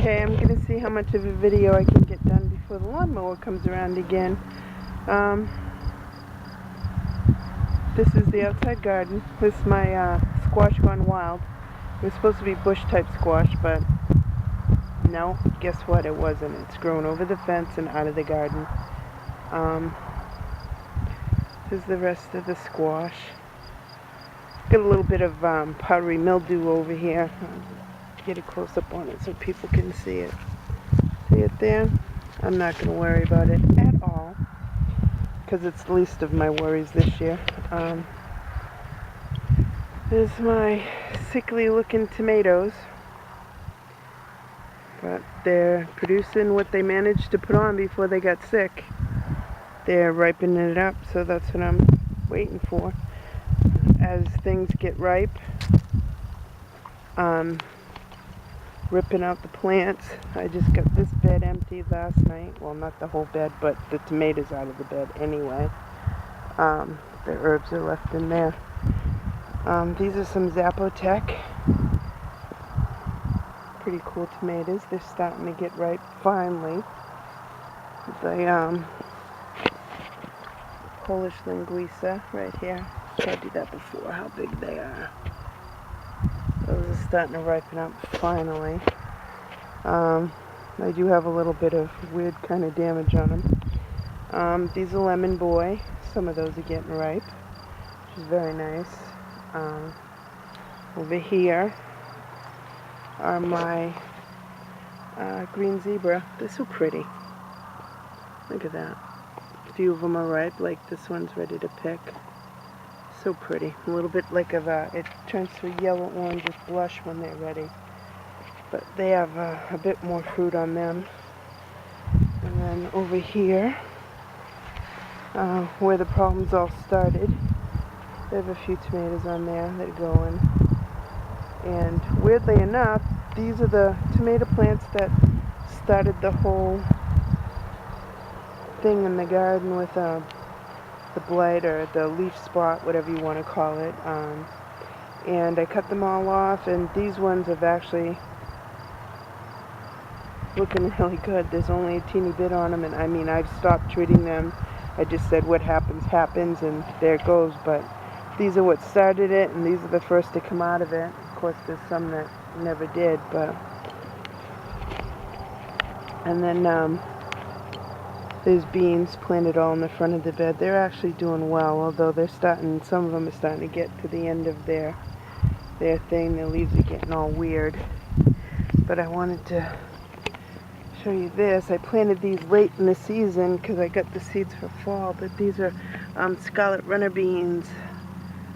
Okay, I'm going to see how much of a video I can get done before the lawnmower comes around again. This is the outside garden. This is my squash gone wild. It was supposed to be bush type squash, but no, guess what? It wasn't. It's grown over the fence and out of the garden. This is the rest of the squash. Got a little bit of powdery mildew over here. I'll get a close up on it so people can see it. See it there? I'm not going to worry about it at all because it's the least of my worries this year. There's my sickly looking tomatoes, but they're producing what they managed to put on before they got sick. They're ripening it up, so that's what I'm waiting for. As things get ripe, ripping out the plants. I just got this bed emptied last night. Well, not the whole bed, but the tomatoes out of the bed anyway. The herbs are left in there. These are some Zapotec. Pretty cool tomatoes. They're starting to get ripe finally. The Polish Linguiça right here. I told you that before, how big they are. Those are starting to ripen up finally. I do have a little bit of weird kind of damage on them. These are Lemon Boy. Some of those are getting ripe, which is very nice. Over here are my green zebra. They're so pretty. Look at that. A few of them are ripe, like this one's ready to pick. So pretty. A little bit like it turns to a yellow orangish blush when they're ready. But they have a bit more fruit on them. And then over here, where the problems all started, they have a few tomatoes on there that are going. And weirdly enough, these are the tomato plants that started the whole thing in the garden with the blight or the leaf spot, whatever you want to call it. And I cut them all off, and these ones have actually looking really good. There's only a teeny bit on them, and I mean, I've stopped treating them. I just said what happens, happens, and there it goes. But these are what started it, and these are the first to come out of it. Of course, there's some that never did, but... And then there's beans planted all in the front of the bed. They're actually doing well, although some of them are starting to get to the end of their thing. Their leaves are getting all weird. But I wanted to show you this. I planted these late in the season because I got the seeds for fall, but these are scarlet runner beans.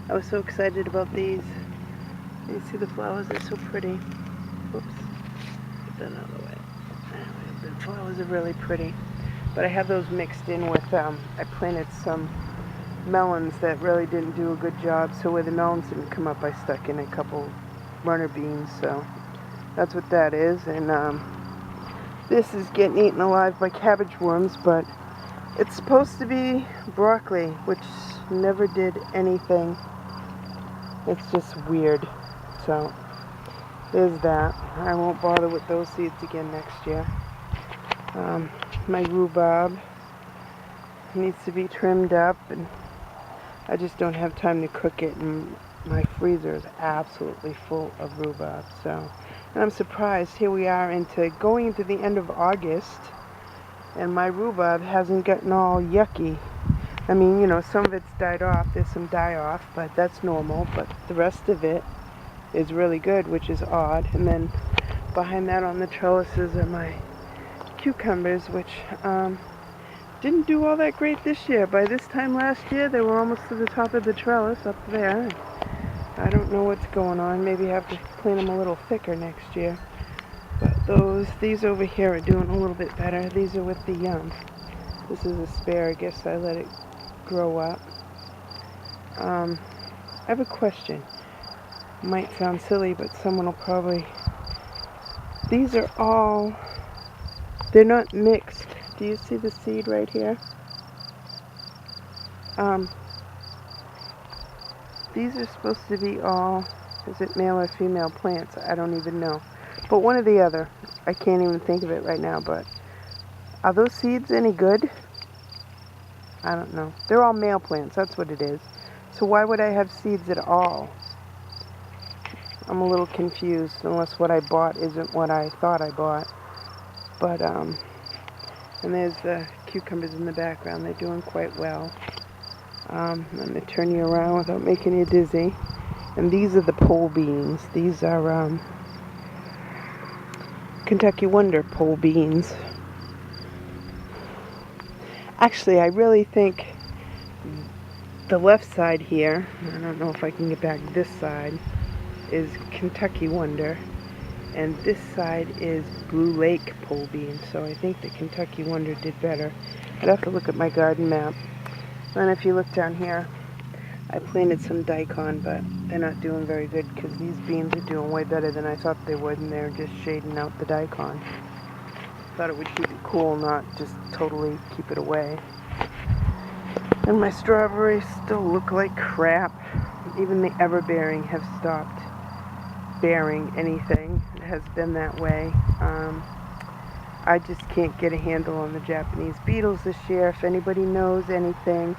I was so excited about these. You see the flowers are so pretty. Oops, get that out of the way. The flowers are really pretty. But I have those mixed in with, I planted some melons that really didn't do a good job, so where the melons didn't come up, I stuck in a couple runner beans, so that's what that is. And this is getting eaten alive by cabbage worms, but it's supposed to be broccoli, which never did anything. It's just weird. So there's that. I won't bother with those seeds again next year. My rhubarb needs to be trimmed up, and I just don't have time to cook it, and my freezer is absolutely full of rhubarb. So, and I'm surprised, here we are going into the end of August, and my rhubarb hasn't gotten all yucky. I mean, you know, some of it's died off, there's some die off, but that's normal, but the rest of it is really good, which is odd. And then behind that on the trellises are my cucumbers, which didn't do all that great this year. By this time last year, they were almost to the top of the trellis up there. I don't know what's going on. Maybe I have to plant them a little thicker next year. But these over here are doing a little bit better. These are with the young. This is asparagus. I let it grow up. I have a question. Might sound silly, but someone will probably... These are all... They're not mixed. Do you see the seed right here? These are supposed to be all, is it male or female plants? I don't even know. But one or the other. I can't even think of it right now, but are those seeds any good? I don't know. They're all male plants, that's what it is. So why would I have seeds at all? I'm a little confused, unless what I bought isn't what I thought I bought. But, and there's the cucumbers in the background. They're doing quite well. I'm going to turn you around without making you dizzy. And these are the pole beans. These are Kentucky Wonder pole beans. Actually, I really think the left side here, I don't know if I can get back this side, is Kentucky Wonder. And this side is Blue Lake pole beans. So I think the Kentucky Wonder did better. I'd have to look at my garden map. And if you look down here, I planted some daikon, but they're not doing very good because these beans are doing way better than I thought they would, and they're just shading out the daikon. Thought it would keep it cool, not just totally keep it away. And my strawberries still look like crap. Even the everbearing have stopped bearing anything. It has been that way. I just can't get a handle on the Japanese beetles this year. If anybody knows anything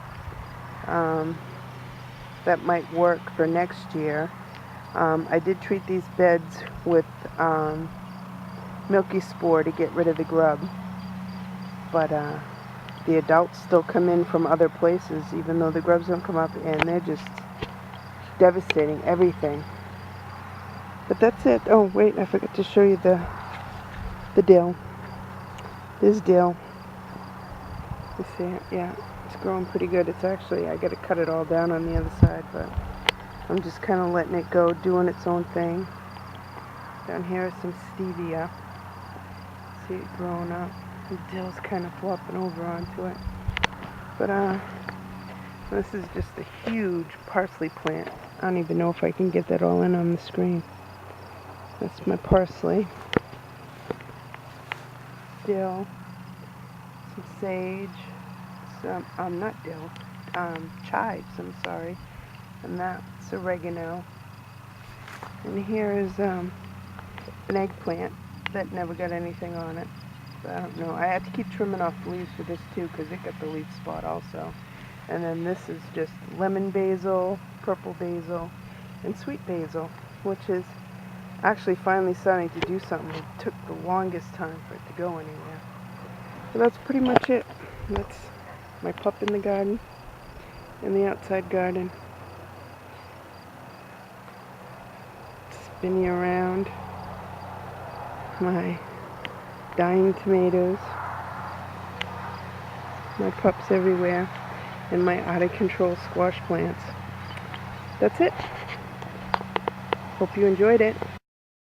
that might work for next year. I did treat these beds with Milky Spore to get rid of the grub, but the adults still come in from other places, even though the grubs don't come up, and they're just devastating everything. But that's it. Oh wait, I forgot to show you the dill. This dill. You see it? Yeah, it's growing pretty good. It's actually, I got to cut it all down on the other side, but I'm just kind of letting it go, doing its own thing. Down here is some stevia. See it growing up. The dill's kind of flopping over onto it. But this is just a huge parsley plant. I don't even know if I can get that all in on the screen. That's my parsley. Dill. Some sage. Some, not dill. Chives, I'm sorry. And that's oregano. And here is an eggplant that never got anything on it. So I don't know. I had to keep trimming off the leaves for this too because it got the leaf spot also. And then this is just lemon basil, purple basil, and sweet basil, which is actually finally starting to do something. It took the longest time for it to go anywhere. So that's pretty much it. That's my pup in the garden, in the outside garden. Spinning around my dying tomatoes, my pups everywhere, and my out-of-control squash plants. That's it. Hope you enjoyed it.